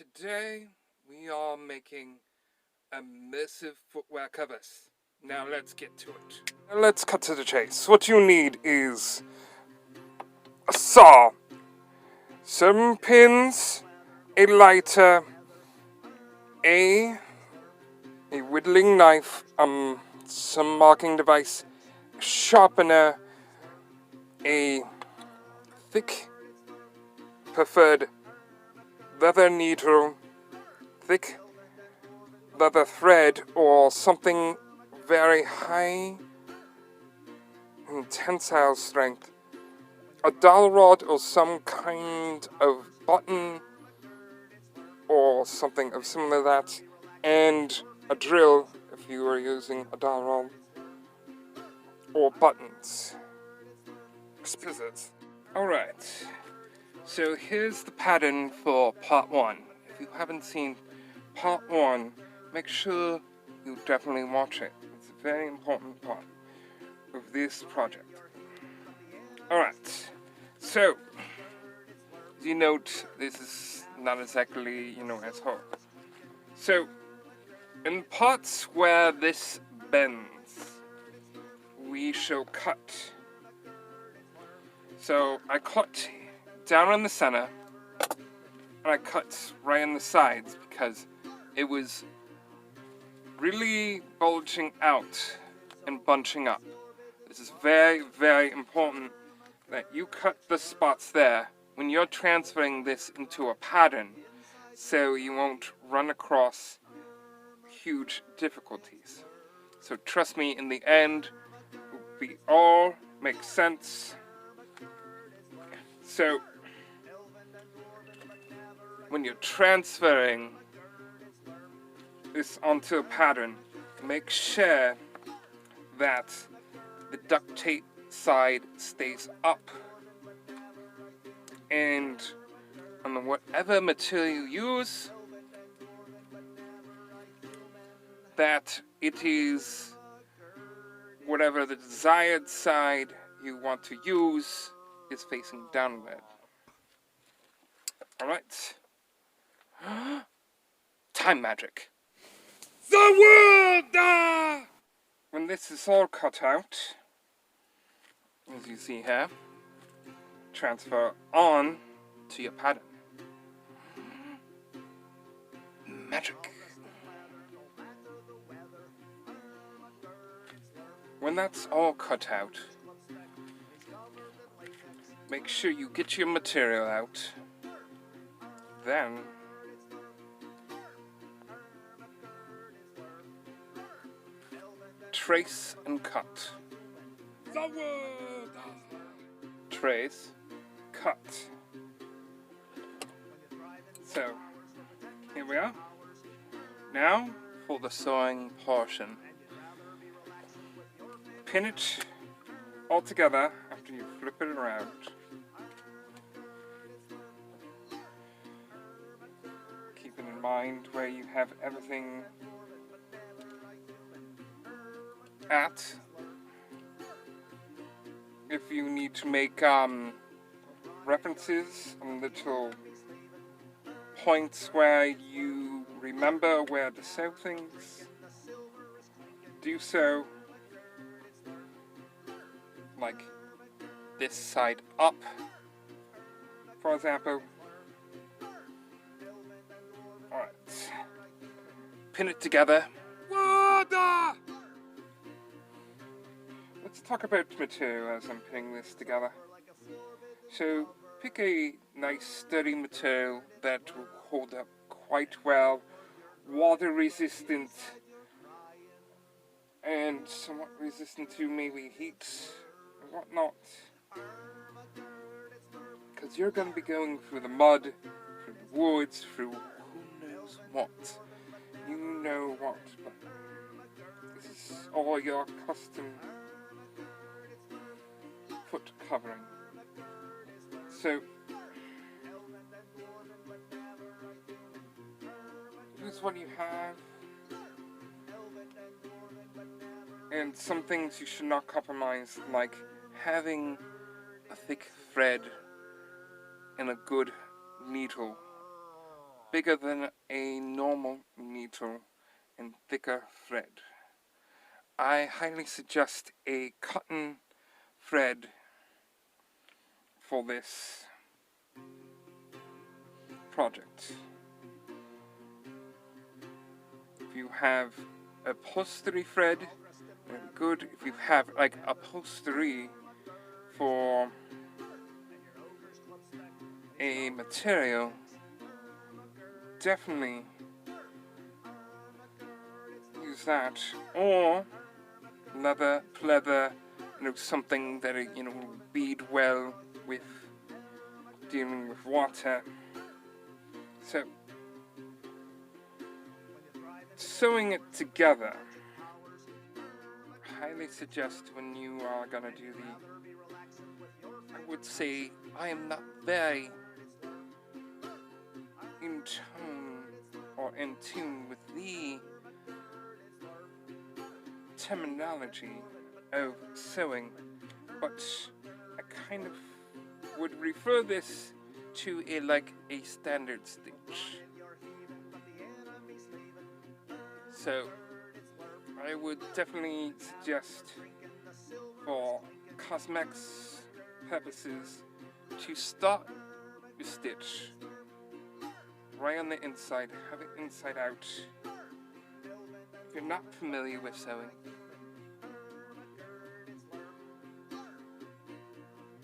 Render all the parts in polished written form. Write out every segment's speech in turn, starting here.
Today we are making immersive footwear covers. Now let's get to it. Now let's cut to the chase. What you need is a saw, some pins, a lighter, a whittling knife, some marking device, a sharpener, a thick preferred leather needle, thick leather thread, or something very high in tensile strength, a dowel rod or some kind of button or something of similar that, and a drill if you are using a dowel rod, or buttons. Scissors. Alright, so here's the pattern for part 1. If you haven't seen part 1, make sure you definitely watch it. It's a very important part of this project. Alright, so, as you note, this is not exactly, as whole. So, in parts where this bends, we shall cut. So, I cut down in the center, and I cut right in the sides because it was really bulging out and bunching up. This is very, very important that you cut the spots there when you're transferring this into a pattern so you won't run across huge difficulties. So trust me, in the end, we all make sense. So when you're transferring this onto a pattern, make sure that the duct tape side stays up, and on whatever material you use, that it is whatever the desired side you want to use is facing downward. Alright. Time magic. The world! When this is all cut out, as you see here, transfer on to your pattern. Magic. When that's all cut out, make sure you get your material out. Then trace and cut. Trace, cut. So, here we are. Now, for the sewing portion. Pin it all together after you flip it around. Keep it in mind where you have everything at. If you need to make references and little points where you remember where to sew things, do so. Like this side up, for example. Alright. Pin it together. Water! Let's talk about material as I'm pinning this together. So, pick a nice sturdy material that will hold up quite well, water resistant, and somewhat resistant to maybe heat and whatnot. Because you're going to be going through the mud, through the woods, through who knows what. You know what, but this is all your custom foot covering. So, use what you have. And some things you should not compromise, like having a thick thread and a good needle bigger than a normal needle and thicker thread. I highly suggest a cotton thread for this project. If you have upholstery thread, then good. If you have like upholstery for a material, definitely use that. Or leather, pleather, something that will bead well with dealing with water. So sewing it together, I highly suggest when you are gonna do I would say I am not very in tone or in tune with the terminology of sewing, but I kind of would refer this to a standard stitch. So I would definitely suggest for cosmetics purposes to start your stitch right on the inside, have it inside out. If you're not familiar with sewing,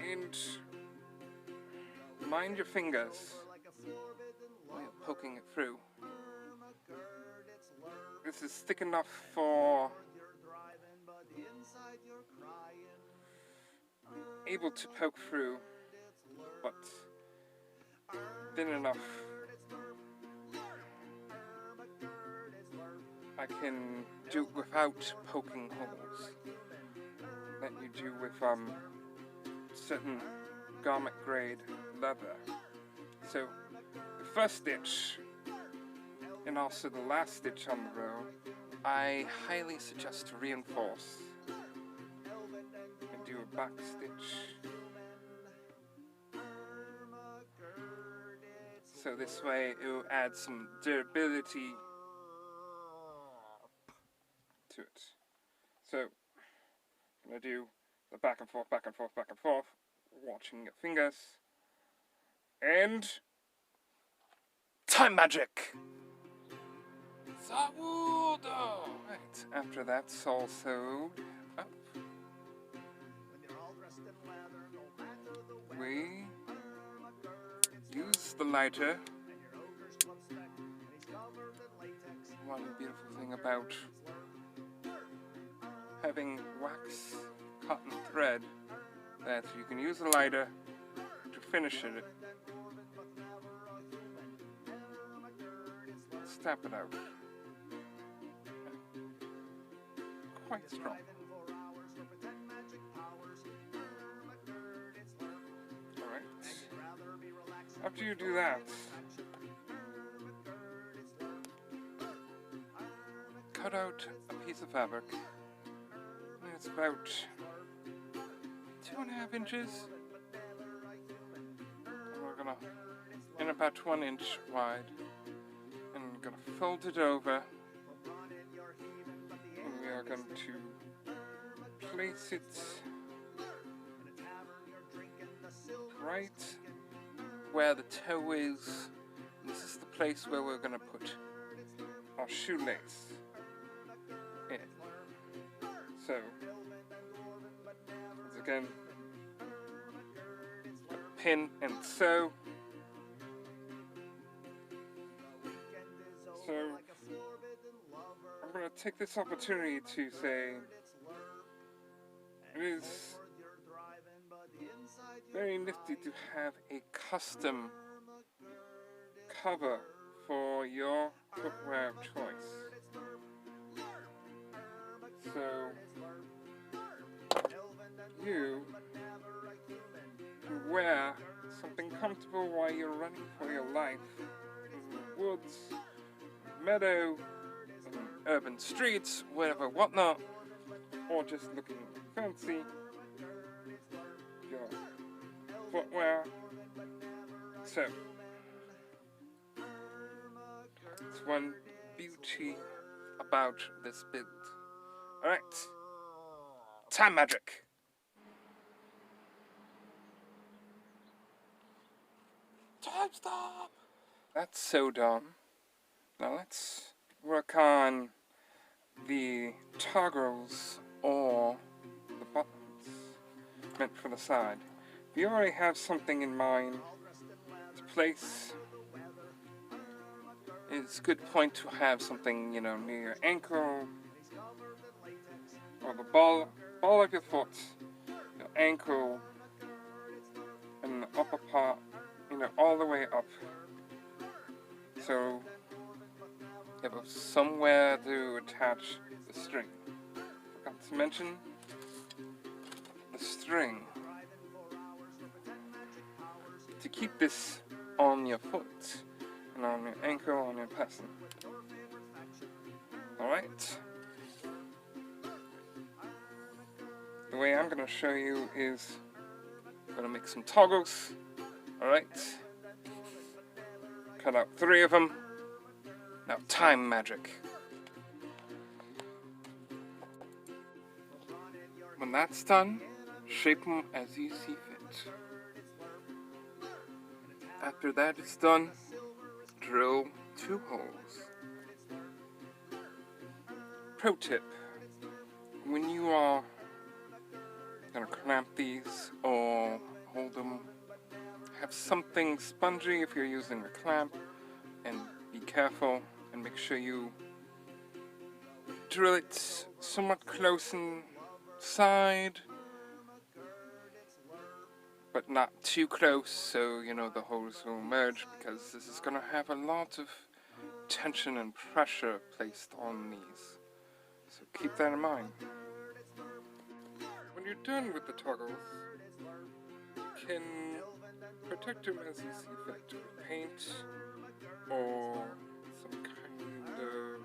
and mind your fingers while you're poking it through. This is thick enough for able to poke through, but thin enough I can do it without poking holes that you do with certain garment grade leather. So the first stitch and also the last stitch on the row, I highly suggest to reinforce and do a back stitch. So this way it will add some durability to it. So I'm going to do the back and forth, back and forth, back and forth, watching your fingers, and time magic! Saludo! Right, after that's all sewed up, we use the lighter. One beautiful thing about having wax cotton thread that you can use a lighter to finish it. Stamp it out. Quite strong. Alright. After you do that, cut out a piece of fabric. It's about 2.5 inches. We're gonna, and about 1 inch wide. And we're gonna fold it over. And we are going to place it right where the toe is. This is the place where we're gonna put our shoelace in. So, once again, pin and sew. So, I'm going to take this opportunity to say it is very nifty to have a custom cover for your footwear of choice. So, you can wear something comfortable while you're running for your life in the woods, meadow, urban streets, whatever, whatnot, or just looking fancy. Your footwear. So, one beauty about this build. Alright. Time magic. Time stop! That's so dumb. Now let's work on the toggles or the buttons meant for the side. If you already have something in mind to place, it's a good point to have something, you know, near your ankle or the ball of your foot, your ankle, and the upper part, you know, all the way up. So you have somewhere to attach the string. Forgot to mention the string. To keep this on your foot and on your ankle, on your person. Alright? The way I'm going to show you is I'm going to make some toggles. Alright? Cut out 3 of them. Now time magic. When that's done, shape them as you see fit. After that is done, drill 2 holes. Pro tip, when you are going to clamp these or hold them, have something spongy if you're using a clamp, and be careful and make sure you drill it somewhat close inside, but not too close, so you know the holes will merge, because this is going to have a lot of tension and pressure placed on these. So keep that in mind. When you're done with the toggles, you can protect them as you see fit with paint or some kind of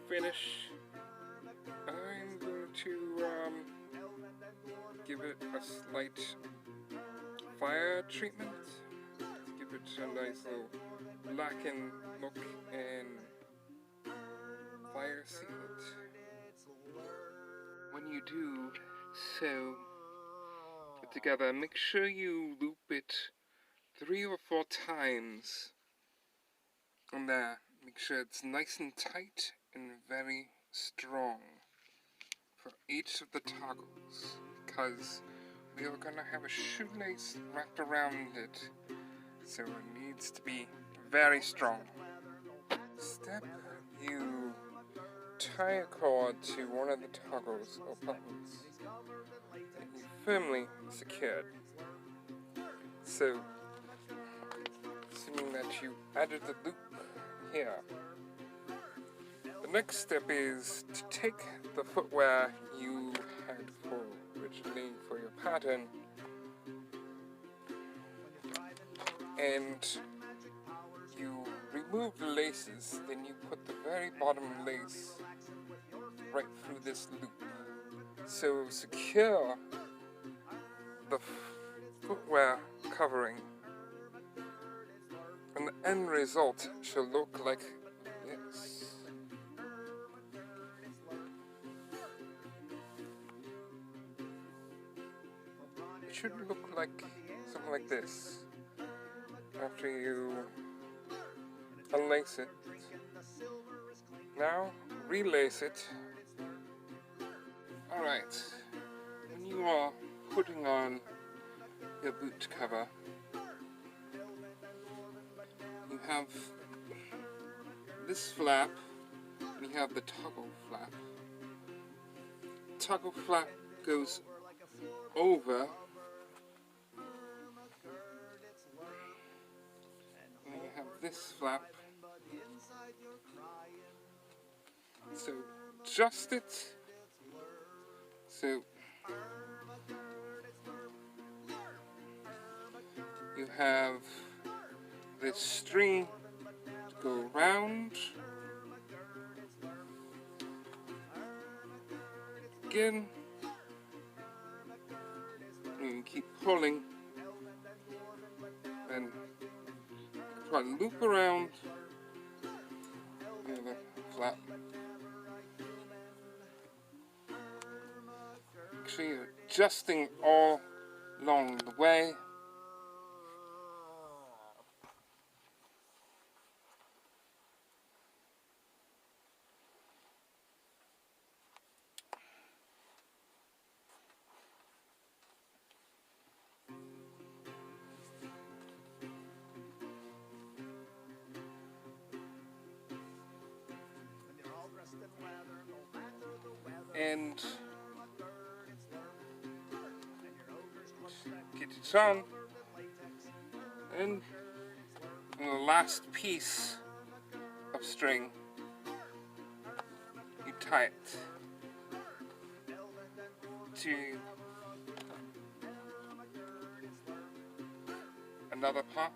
finish. I'm going to give it a slight fire treatment to give it a nice little blackened look and fire seal it. When you do so put together, make sure you loop it 3 or 4 times on there. Make sure it's nice and tight and very strong for each of the toggles, because we are going to have a shoelace wrapped around it, so it needs to be very strong. Step, you tie a cord to one of the toggles or buttons that you firmly secured. So, assuming that you added the loop here, the next step is to take the footwear you had originally for your pattern and you remove the laces, then you put the very bottom lace right through this loop. So secure the footwear covering, and the end result shall look like this. It should look like something like this after you unlace it. Now relace it. Alright, when you are putting on your boot cover, you have this flap and you have the toggle flap. Toggle flap goes over and you have this flap. So adjust it so you have this string to go around. Again, you keep pulling, and you try to loop around flap. Actually, adjusting all along the way. And get it on, and the last piece of string, you tie it to another part.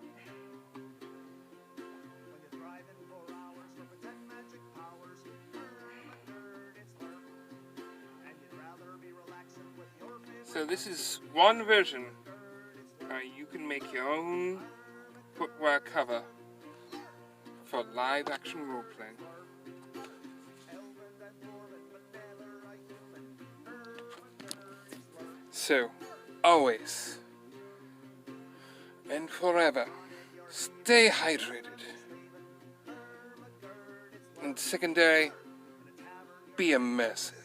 So this is one version. You can make your own footwear cover for live action role playing. So, always and forever, stay hydrated. And secondary, be immersive.